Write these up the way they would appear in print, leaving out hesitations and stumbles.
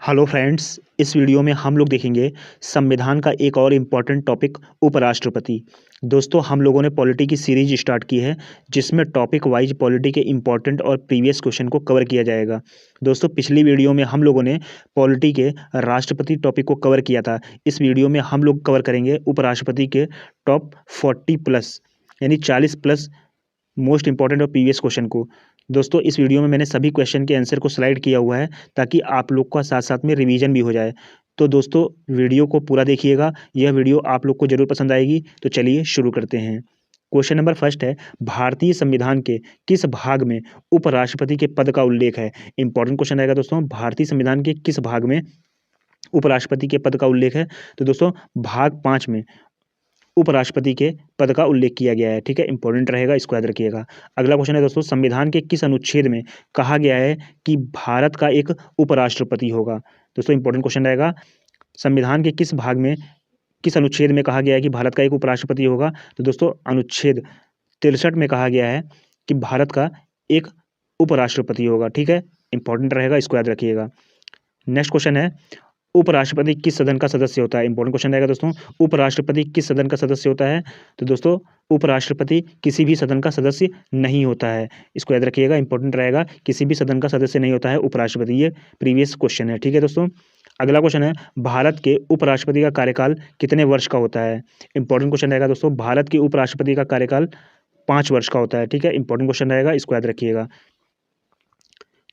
Hello friends, इस video में हम लोग देखेंगे संविधान का एक और इम्पॉर्टेंट टॉपिक उपराष्ट्रपति। दोस्तों, हम लोगों ने पॉलिटी की सीरीज स्टार्ट की है जिसमें टॉपिक वाइज पॉलिटी के इम्पॉर्टेंट और प्रीवियस क्वेश्चन को कवर किया जाएगा। दोस्तों, पिछली वीडियो में हम लोगों ने पॉलिटी के राष्ट्रपति टॉपिक को कवर किया था। इस वीडियो में हम लोग कवर करेंगे उपराष्ट्रपति के टॉप 40 प्लस यानी 40 प्लस मोस्ट इंपॉर्टेंट और प्रीवियस क्वेश्चन को। दोस्तों, इस वीडियो में मैंने सभी क्वेश्चन के आंसर को स्लाइड किया हुआ है ताकि आप लोग का साथ साथ में रिवीजन भी हो जाए। तो दोस्तों, वीडियो को पूरा देखिएगा, यह वीडियो आप लोग को जरूर पसंद आएगी। तो चलिए शुरू करते हैं। क्वेश्चन नंबर फर्स्ट है, भारतीय संविधान के किस भाग में उपराष्ट्रपति के पद का उल्लेख है। इंपॉर्टेंट क्वेश्चन रहेगा दोस्तों, भारतीय संविधान के किस भाग में उपराष्ट्रपति के पद का उल्लेख है। तो दोस्तों, भाग 5 में उपराष्ट्रपति के पद का उल्लेख किया गया है। ठीक है, इंपॉर्टेंट रहेगा, इसको याद रखिएगा। अगला क्वेश्चन है दोस्तों, संविधान के किस अनुच्छेद में कहा गया है कि भारत का एक उपराष्ट्रपति होगा। दोस्तों, इंपॉर्टेंट क्वेश्चन रहेगा, संविधान के किस भाग में किस अनुच्छेद में कहा गया है कि भारत का एक उपराष्ट्रपति होगा। तो दोस्तों, अनुच्छेद 63 में कहा गया है कि भारत का एक उपराष्ट्रपति होगा। ठीक है, इंपॉर्टेंट रहेगा, इसको याद रखिएगा। नेक्स्ट क्वेश्चन है, उपराष्ट्रपति किस सदन का सदस्य होता है। इंपॉर्टेंट क्वेश्चन रहेगा दोस्तों, उपराष्ट्रपति किस सदन का सदस्य होता है। तो दोस्तों, उपराष्ट्रपति किसी भी सदन का सदस्य नहीं होता है। इसको याद रखिएगा, इंपॉर्टेंट रहेगा, किसी भी सदन का सदस्य नहीं होता है उपराष्ट्रपति। ये प्रीवियस क्वेश्चन है। ठीक है दोस्तों, अगला क्वेश्चन है, भारत के उपराष्ट्रपति का कार्यकाल कितने वर्ष का होता है। इंपॉर्टेंट क्वेश्चन रहेगा दोस्तों, भारत के उपराष्ट्रपति का कार्यकाल 5 वर्ष का होता है। ठीक है, इंपॉर्टेंट क्वेश्चन रहेगा, इसको याद रखिएगा।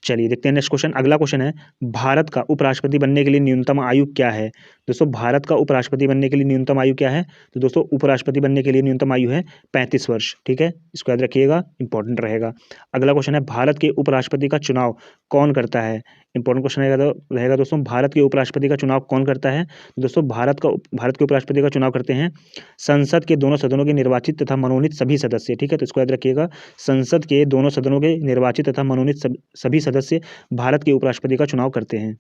चलिए देखते हैं नेक्स्ट क्वेश्चन। अगला क्वेश्चन है, भारत का उपराष्ट्रपति बनने के लिए न्यूनतम आयु क्या है। दोस्तों, भारत का उपराष्ट्रपति बनने के लिए न्यूनतम आयु क्या है। तो दोस्तों, उपराष्ट्रपति बनने के लिए न्यूनतम आयु है 35 वर्ष। ठीक है, इसको याद रखिएगा, इंपॉर्टेंट रहेगा। अगला क्वेश्चन है, भारत के उपराष्ट्रपति का चुनाव कौन करता है। इंपॉर्टेंट क्वेश्चन रहेगा दोस्तों, भारत के उपराष्ट्रपति का चुनाव कौन करता है। तो दोस्तों, भारत के उपराष्ट्रपति का चुनाव करते हैं संसद के दोनों सदनों के निर्वाचित तथा मनोनीत सभी सदस्य। ठीक है, तो इसको याद रखिएगा, संसद के दोनों सदनों के निर्वाचित तथा मनोनीत सभी सदस्य भारत के उपराष्ट्रपति का चुनाव करते हैं।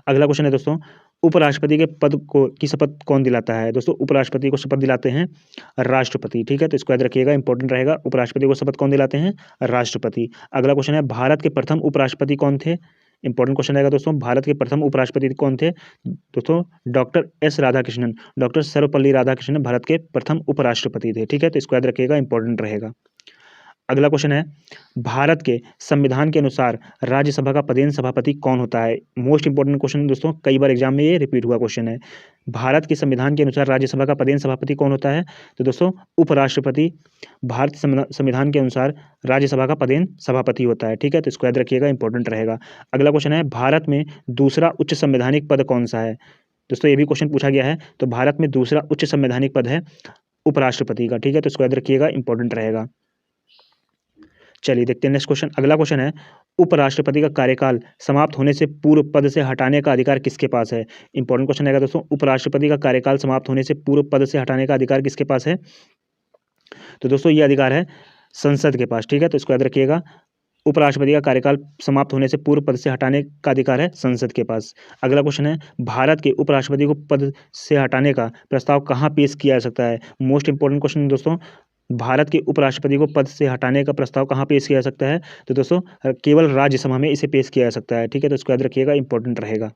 अगला क्वेश्चन है दोस्तों, उपराष्ट्रपति के पद को की शपथ कौन दिलाता है। दोस्तों, उपराष्ट्रपति को शपथ दिलाते हैं राष्ट्रपति। ठीक है, तो इसको याद रखिएगा, इंपॉर्टेंट रहेगा, उपराष्ट्रपति को शपथ कौन दिलाते हैं, राष्ट्रपति। अगला क्वेश्चन है, भारत के प्रथम उपराष्ट्रपति कौन थे। इंपॉर्टेंट क्वेश्चन रहेगा दोस्तों, भारत के प्रथम उपराष्ट्रपति कौन थे। दोस्तों, doctor S Radhakrishnan, doctor Sarvepalli Radhakrishnan Bharat के प्रथम उपराष्ट्रपति थे। ठीक है, तो इसको याद रखिएगा, इंपॉर्टेंट रहेगा। अगला क्वेश्चन है, भारत के संविधान के अनुसार राज्यसभा का पदेन सभापति कौन होता है। मोस्ट इंपॉर्टेंट क्वेश्चन दोस्तों, कई बार एग्जाम में ये रिपीट हुआ क्वेश्चन है। भारत के संविधान के अनुसार राज्यसभा का पदेन सभापति कौन होता है। तो दोस्तों, उपराष्ट्रपति भारत संविधान के अनुसार राज्यसभा का पदेन सभापति होता है। ठीक है, तो इसको याद रखिएगा, इंपॉर्टेंट रहेगा। अगला क्वेश्चन है, भारत में दूसरा उच्च संवैधानिक पद कौन सा है। दोस्तों, ये भी क्वेश्चन पूछा गया है। तो भारत में दूसरा उच्च संवैधानिक पद है उपराष्ट्रपति का। ठीक है, तो इसको याद रखिएगा, इंपॉर्टेंट रहेगा। चलिए देखते हैं नेक्स्ट क्वेश्चन। अगला क्वेश्चन है, उपराष्ट्रपति का कार्यकाल समाप्त होने से पूर्व पद से हटाने का अधिकार किसके पास है। इंपॉर्टेंट क्वेश्चन रहेगा दोस्तों, उपराष्ट्रपति का कार्यकाल समाप्त होने से पूर्व पद से हटाने का अधिकार किसके पास है। तो दोस्तों, ये अधिकार है संसद के पास। ठीक है, तो इसको याद रखिएगा, उपराष्ट्रपति का कार्यकाल समाप्त होने से पूर्व पद से हटाने का अधिकार है संसद के पास। अगला क्वेश्चन है, भारत के उपराष्ट्रपति को पद से हटाने का प्रस्ताव कहाँ पेश किया जा सकता है। मोस्ट इंपॉर्टेंट क्वेश्चन दोस्तों, भारत के उपराष्ट्रपति को पद से हटाने का प्रस्ताव कहाँ पेश किया जा सकता है। तो दोस्तों, केवल राज्यसभा में इसे पेश किया जा सकता है। ठीक है, तो इसको याद रखिएगा, इंपॉर्टेंट रहेगा।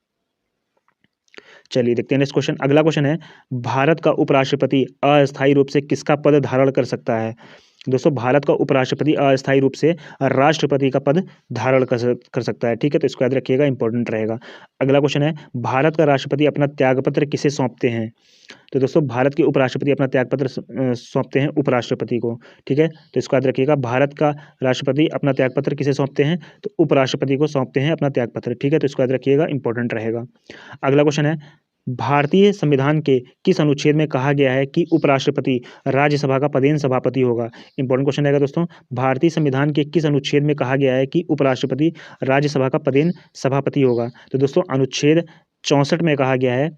चलिए देखते हैं नेक्स्ट क्वेश्चन। अगला क्वेश्चन है, भारत का उपराष्ट्रपति अस्थायी रूप से किसका पद धारण कर सकता है। दोस्तों, भारत का उपराष्ट्रपति अस्थायी रूप से राष्ट्रपति का पद धारण कर सकता है। ठीक है, तो इसको याद रखिएगा, इंपॉर्टेंट रहेगा। अगला क्वेश्चन है, भारत का राष्ट्रपति अपना त्यागपत्र किसे सौंपते हैं। तो दोस्तों, भारत के उपराष्ट्रपति अपना त्यागपत्र सौंपते हैं उपराष्ट्रपति को। ठीक है, तो इसको याद रखिएगा, भारत का राष्ट्रपति अपना त्यागपत्र किसे सौंपते हैं। तो उपराष्ट्रपति को सौंपते हैं अपना त्यागपत्र। ठीक है, तो इसको याद रखिएगा, इंपॉर्टेंट रहेगा। अगला क्वेश्चन है, भारतीय संविधान के किस अनुच्छेद में कहा गया है कि उपराष्ट्रपति राज्यसभा का पदेन सभापति होगा। इंपॉर्टेंट क्वेश्चन रहेगा दोस्तों, भारतीय संविधान के किस अनुच्छेद में कहा गया है कि उपराष्ट्रपति राज्यसभा का पदेन सभापति होगा। तो दोस्तों, अनुच्छेद 64 में कहा गया है,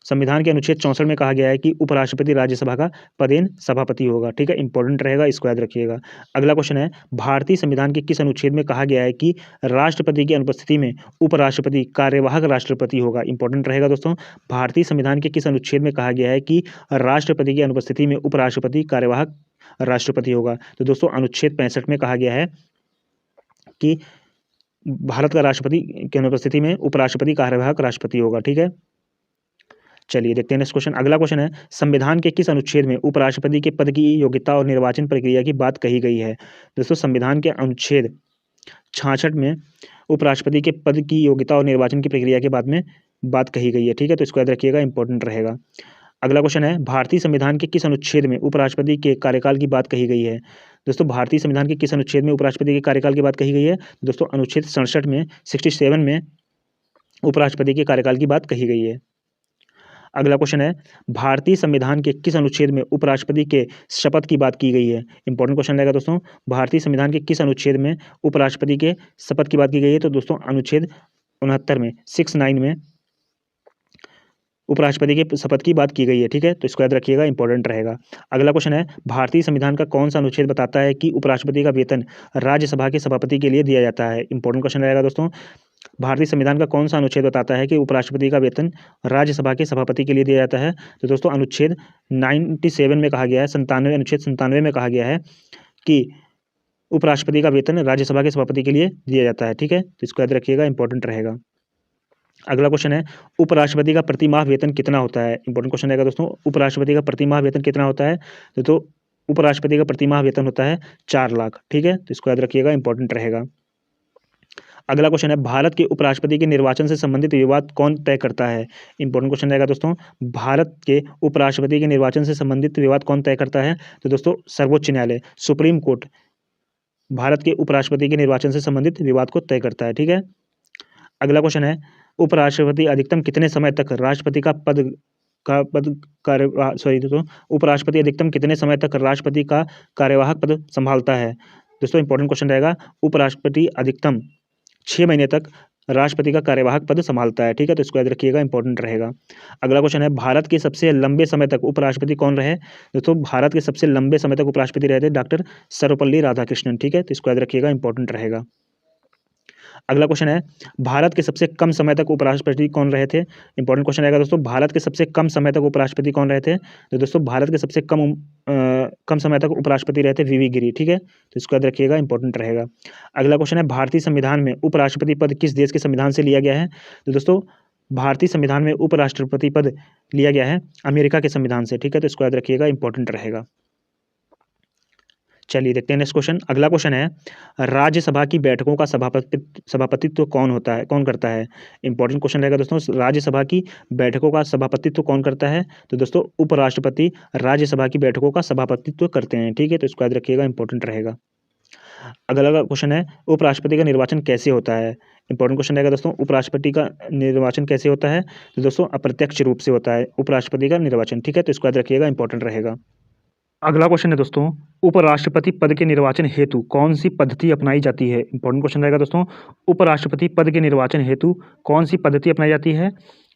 संविधान के अनुच्छेद 64 में कहा गया है कि उपराष्ट्रपति राज्यसभा का पदेन सभापति होगा। ठीक है, इंपॉर्टेंट रहेगा, इसको याद रखिएगा। अगला क्वेश्चन है, भारतीय संविधान के किस अनुच्छेद में कहा गया है कि राष्ट्रपति की अनुपस्थिति में उपराष्ट्रपति कार्यवाहक राष्ट्रपति होगा। इंपॉर्टेंट रहेगा दोस्तों, भारतीय संविधान के किस अनुच्छेद में कहा गया है कि राष्ट्रपति की अनुपस्थिति में उपराष्ट्रपति कार्यवाहक राष्ट्रपति होगा। तो दोस्तों, अनुच्छेद 65 में कहा गया है कि भारत का राष्ट्रपति की अनुपस्थिति में उपराष्ट्रपति कार्यवाहक राष्ट्रपति होगा। ठीक है, चलिए देखते हैं नेक्स्ट क्वेश्चन। अगला क्वेश्चन है, संविधान के किस अनुच्छेद में उपराष्ट्रपति के पद की योग्यता और निर्वाचन प्रक्रिया की बात कही गई है? दोस्तों संविधान के अनुच्छेद 66 में उपराष्ट्रपति के पद की योग्यता और निर्वाचन की प्रक्रिया के बाद में बात कही गई है। ठीक है, तो इसको याद रखिएगा, इंपॉर्टेंट रहेगा। अगला क्वेश्चन है, भारतीय संविधान के किस अनुच्छेद में उपराष्ट्रपति के कार्यकाल की बात कही गई है? दोस्तों भारतीय संविधान के किस अनुच्छेद में उपराष्ट्रपति के कार्यकाल की बात कही गई है? दोस्तों अनुच्छेद 67 में 67 में उपराष्ट्रपति के कार्यकाल की बात कही गई है। अगला क्वेश्चन है, भारतीय संविधान के किस अनुच्छेद में उपराष्ट्रपति के शपथ की बात की गई है? इंपॉर्टेंट क्वेश्चन रहेगा दोस्तों, भारतीय संविधान के किस अनुच्छेद में उपराष्ट्रपति के शपथ की बात की गई है? तो दोस्तों अनुच्छेद 69 में 69 में उपराष्ट्रपति के शपथ की बात की गई है। ठीक है, तो इसको याद रखिएगा, इंपॉर्टेंट रहेगा। अगला क्वेश्चन है, भारतीय संविधान का कौन सा अनुच्छेद बताता है कि उपराष्ट्रपति का वेतन राज्यसभा के सभापति के लिए दिया जाता है? इंपॉर्टेंट क्वेश्चन रहेगा दोस्तों, भारतीय संविधान का कौन सा अनुच्छेद बताता है कि उपराष्ट्रपति का वेतन राज्यसभा के सभापति के लिए दिया जाता है? तो दोस्तों अनुच्छेद 97 में कहा गया है, अनुच्छेद 97 में कहा गया है कि उपराष्ट्रपति का वेतन राज्यसभा के सभापति के लिए दिया जाता है। ठीक है, तो इसको याद रखिएगा, इंपॉर्टेंट रहेगा। अगला क्वेश्चन है, उपराष्ट्रपति का प्रतिमाह वेतन कितना होता है? इंपॉर्टेंट क्वेश्चन रहेगा दोस्तों, उपराष्ट्रपति का प्रतिमाह वेतन कितना होता है? तो उपराष्ट्रपति का प्रतिमाह वेतन होता है 4 लाख। ठीक है, तो इसको याद रखिएगा, इंपॉर्टेंट रहेगा। अगला क्वेश्चन है, भारत के उपराष्ट्रपति के निर्वाचन से संबंधित विवाद कौन तय करता है? इंपॉर्टेंट क्वेश्चन रहेगा दोस्तों, भारत के उपराष्ट्रपति के निर्वाचन से संबंधित विवाद कौन तय करता है? तो दोस्तों सर्वोच्च न्यायालय, सुप्रीम कोर्ट भारत के उपराष्ट्रपति के निर्वाचन से संबंधित विवाद को तय करता है। ठीक है, अगला क्वेश्चन है, उपराष्ट्रपति अधिकतम कितने समय तक राष्ट्रपति का दोस्तों उपराष्ट्रपति अधिकतम कितने समय तक राष्ट्रपति का कार्यवाहक पद संभालता है? दोस्तों इंपॉर्टेंट क्वेश्चन रहेगा, उपराष्ट्रपति अधिकतम 6 महीने तक राष्ट्रपति का कार्यवाहक पद संभालता है। ठीक है, तो इसको याद रखिएगा, इंपॉर्टेंट रहेगा। अगला क्वेश्चन है, भारत के सबसे लंबे समय तक उपराष्ट्रपति कौन रहे? दोस्तों भारत के सबसे लंबे समय तक उपराष्ट्रपति रहे थे डॉक्टर सर्वपल्ली राधाकृष्णन। ठीक है, तो इसको याद रखिएगा, इंपॉर्टेंट रहेगा। अगला क्वेश्चन है, भारत के सबसे कम समय तक उपराष्ट्रपति कौन रहे थे? इंपॉर्टेंट क्वेश्चन रहेगा दोस्तों, भारत के सबसे कम समय तक उपराष्ट्रपति कौन रहे थे? तो दोस्तों भारत के सबसे कम समय तक उपराष्ट्रपति रहे थे वीवी गिरी। ठीक है, तो इसको याद रखिएगा, इंपॉर्टेंट रहेगा। अगला क्वेश्चन है, भारतीय संविधान में उपराष्ट्रपति पद किस देश के संविधान से लिया गया है? तो दोस्तों भारतीय संविधान में उपराष्ट्रपति पद लिया गया है अमेरिका के संविधान से। ठीक है, तो इसको याद रखिएगा, इंपॉर्टेंट रहेगा। चलिए देखते हैं नेक्स्ट क्वेश्चन। अगला क्वेश्चन है, राज्यसभा की बैठकों का सभापतित्व कौन करता है? इंपॉर्टेंट क्वेश्चन रहेगा दोस्तों, राज्यसभा की बैठकों का सभापतित्व कौन करता है? तो दोस्तों उपराष्ट्रपति राज्यसभा की बैठकों का सभापतित्व करते हैं। ठीक है, तो इसको याद रखिएगा, इंपॉर्टेंट रहेगा। अगला क्वेश्चन है, उपराष्ट्रपति का निर्वाचन कैसे होता है? इंपॉर्टेंट क्वेश्चन रहेगा दोस्तों, उपराष्ट्रपति का निर्वाचन कैसे होता है? तो दोस्तों अप्रत्यक्ष रूप से होता है उपराष्ट्रपति का निर्वाचन। ठीक है, तो इसको याद रखिएगा, इंपॉर्टेंट रहेगा। अगला क्वेश्चन है दोस्तों, उपराष्ट्रपति पद के निर्वाचन हेतु कौन सी पद्धति अपनाई जाती है? इंपॉर्टेंट क्वेश्चन रहेगा दोस्तों, उपराष्ट्रपति पद के निर्वाचन हेतु कौन सी पद्धति अपनाई जाती है?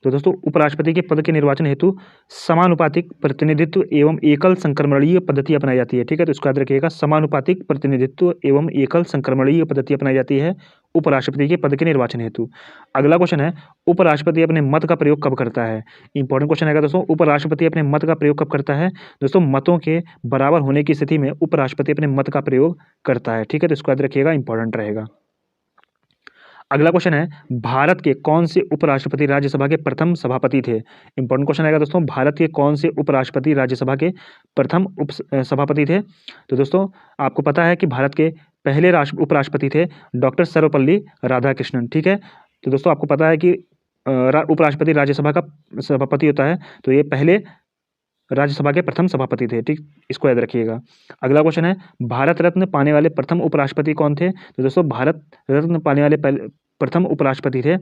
तो दोस्तों उपराष्ट्रपति के पद के निर्वाचन हेतु समानुपातिक प्रतिनिधित्व एवं एकल संक्रमणीय पद्धति अपनाई जाती है। ठीक है, तो इसको याद रखिएगा, समानुपातिक प्रतिनिधित्व एवं एकल संक्रमणीय पद्धति अपनाई जाती है उपराष्ट्रपति के पद के निर्वाचन हेतु। अगला क्वेश्चन है, उपराष्ट्रपति अपने मत का प्रयोग कब करता है? इंपॉर्टेंट क्वेश्चन है दोस्तों, उपराष्ट्रपति अपने मत का प्रयोग कब करता है? दोस्तों मतों के बराबर होने की स्थिति में उपराष्ट्रपति अपने मत का प्रयोग करता है। ठीक है, तो इसको याद रखिएगा, इंपॉर्टेंट रहेगा। अगला क्वेश्चन है, भारत के कौन से उपराष्ट्रपति राज्यसभा के प्रथम सभापति थे? इंपॉर्टेंट क्वेश्चन आएगा दोस्तों, भारत के कौन से उपराष्ट्रपति राज्यसभा के प्रथम सभापति थे? तो दोस्तों आपको पता है कि भारत के पहले उपराष्ट्रपति थे डॉक्टर सर्वपल्ली राधाकृष्णन। ठीक है, तो दोस्तों आपको पता है कि उपराष्ट्रपति राज्यसभा का सभापति होता है, तो ये पहले राज्यसभा के प्रथम सभापति थे। ठीक, इसको याद रखिएगा। अगला क्वेश्चन है, भारत रत्न पाने वाले प्रथम उपराष्ट्रपति कौन थे? तो दोस्तों भारत रत्न पाने वाले प्रथम उपराष्ट्रपति थे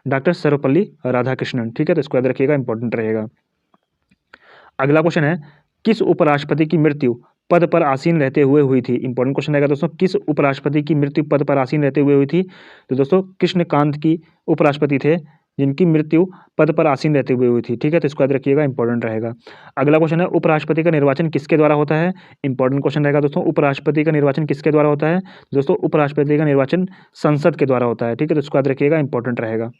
डॉक्टर सर्वपल्ली राधाकृष्णन। ठीक है, तो इसको याद रखिएगा, इंपॉर्टेंट रहेगा। अगला क्वेश्चन है, किस उपराष्ट्रपति की मृत्यु पद पर आसीन रहते हुए हुई थी? इंपॉर्टेंट क्वेश्चन रहेगा दोस्तों, किस उपराष्ट्रपति की मृत्यु पद पर आसीन रहते हुए हुई थी? तो दोस्तों कृष्णकांत की उपराष्ट्रपति थे जिनकी मृत्यु पद पर आसीन रहते हुए हुई थी। ठीक है, तो इसको याद रखिएगा, इंपॉर्टेंट रहेगा। अगला क्वेश्चन है, उपराष्ट्रपति का निर्वाचन किसके द्वारा होता है? इंपॉर्टेंट क्वेश्चन रहेगा दोस्तों, उपराष्ट्रपति का निर्वाचन किसके द्वारा होता है? दोस्तों उपराष्ट्रपति का निर्वाचन संसद के द्वारा होता है। ठीक है, तो इसको याद रखिएगा, इंपॉर्टेंट रहेगा।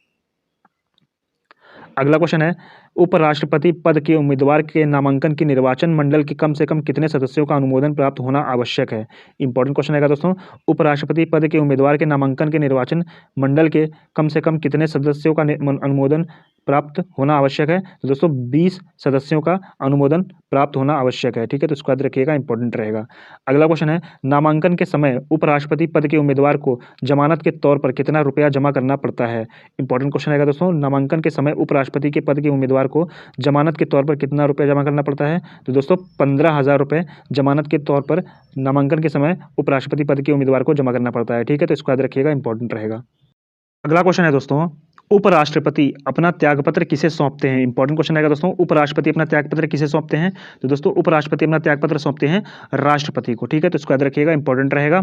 अगला क्वेश्चन है, उपराष्ट्रपति पद के उम्मीदवार के नामांकन की निर्वाचन मंडल के कम से कम कितने सदस्यों का अनुमोदन प्राप्त होना आवश्यक है। इंपॉर्टेंट क्वेश्चन है दोस्तों। उपराष्ट्रपति पद के उम्मीदवार के नामांकन के निर्वाचन मंडल के कम से कम कितने सदस्यों का अनुमोदन प्राप्त होना आवश्यक है। तो दोस्तों 20 सदस्यों का अनुमोदन प्राप्त होना आवश्यक है। ठीक है, तो इसको याद रखिएगा, इंपॉर्टेंट रहेगा। अगला क्वेश्चन है, नामांकन के समय उपराष्ट्रपति पद के उम्मीदवार को जमानत के तौर पर कितना रुपया जमा करना पड़ता है। इंपॉर्टेंट क्वेश्चन है दोस्तों। नामांकन के समय उपराष्ट्रपति के पद के उम्मीदवार को जमानत के तौर पर कितना रुपया जमा करना पड़ता है। तो दोस्तों 15,000 रुपये जमानत के तौर पर नामांकन के समय उपराष्ट्रपति पद के उम्मीदवार को जमा करना पड़ता है। ठीक है, तो इसको याद रखिएगा, इंपॉर्टेंट रहेगा। अगला क्वेश्चन है दोस्तों, उपराष्ट्रपति अपना त्यागपत्र किसे सौंपते हैं। इंपॉर्टेंट क्वेश्चन है दोस्तों। उपराष्ट्रपति अपना त्यागपत्र किसे सौंपते हैं। तो दोस्तों उपराष्ट्रपति अपना त्यागपत्र सौंपते हैं राष्ट्रपति को। ठीक है, तो इसको याद रखिएगा, इंपॉर्टेंट रहेगा।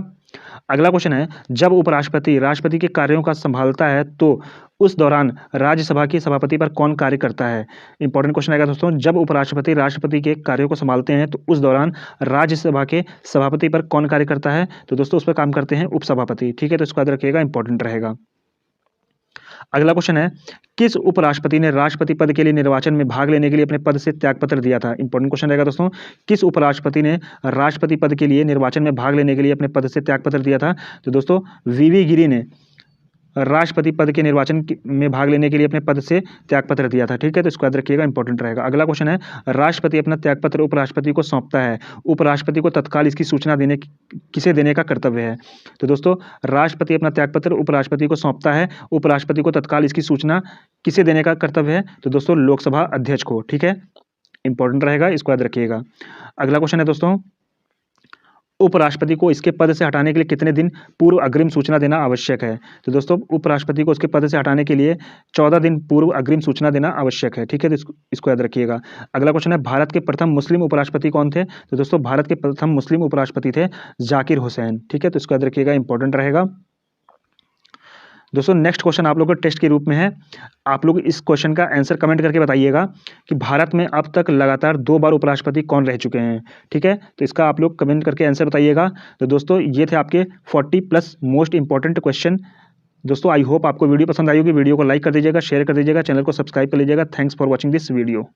अगला क्वेश्चन है, जब उपराष्ट्रपति राष्ट्रपति के कार्यों का संभालता है तो उस दौरान राज्यसभा के सभापति पर कौन कार्य करता है। इंपॉर्टेंट क्वेश्चन है दोस्तों। जब उपराष्ट्रपति राष्ट्रपति के कार्यों को संभालते हैं तो उस दौरान राज्यसभा के सभापति पर कौन कार्य करता है। तो दोस्तों उस पर काम करते हैं उपसभापति। ठीक है, तो इसको याद रखिएगा, इंपॉर्टेंट रहेगा। अगला क्वेश्चन है, किस उपराष्ट्रपति ने राष्ट्रपति पद के लिए निर्वाचन में भाग लेने के लिए अपने पद से त्यागपत्र दिया था। इंपॉर्टेंट क्वेश्चन रहेगा दोस्तों। किस उपराष्ट्रपति ने राष्ट्रपति पद के लिए निर्वाचन में भाग लेने के लिए अपने पद से त्यागपत्र दिया था। तो दोस्तों वीवी गिरी ने राष्ट्रपति पद के निर्वाचन में भाग लेने के लिए अपने पद से त्यागपत्र दिया था। ठीक है, तो इसको याद रखिएगा, इंपॉर्टेंट रहेगा। अगला क्वेश्चन है, राष्ट्रपति अपना त्यागपत्र उपराष्ट्रपति को सौंपता है, उपराष्ट्रपति को तत्काल इसकी सूचना किसे देने का कर्तव्य है। तो दोस्तों राष्ट्रपति अपना त्यागपत्र उपराष्ट्रपति को सौंपता है, उपराष्ट्रपति को तत्काल इसकी सूचना किसे देने का कर्तव्य है। तो दोस्तों लोकसभा अध्यक्ष को। ठीक है, इंपॉर्टेंट रहेगा, इसको याद रखिएगा। अगला क्वेश्चन है दोस्तों, उपराष्ट्रपति को इसके पद से हटाने के लिए कितने दिन पूर्व अग्रिम सूचना देना आवश्यक है। तो दोस्तों उपराष्ट्रपति को उसके पद से हटाने के लिए 14 दिन पूर्व अग्रिम सूचना देना आवश्यक है। ठीक है, तो इसको याद रखिएगा। अगला क्वेश्चन है, भारत के प्रथम मुस्लिम उपराष्ट्रपति कौन थे। तो दोस्तों भारत के प्रथम मुस्लिम उपराष्ट्रपति थे जाकिर हुसैन। ठीक है, तो इसको याद रखिएगा, इंपॉर्टेंट रहेगा। दोस्तों नेक्स्ट क्वेश्चन आप लोगों के टेस्ट के रूप में है। आप लोग इस क्वेश्चन का आंसर कमेंट करके बताइएगा कि भारत में अब तक लगातार 2 बार उपराष्ट्रपति कौन रह चुके हैं। ठीक है, तो इसका आप लोग कमेंट करके आंसर बताइएगा। तो दोस्तों ये थे आपके 40+ मोस्ट इंपॉर्टेंट क्वेश्चन। दोस्तों आई होप आपको वीडियो पसंद आई होगी। वीडियो को लाइक कर दीजिएगा, शेयर कर दीजिएगा, चैनल को सब्सक्राइब कर लीजिएगा। Thanks for watching this video.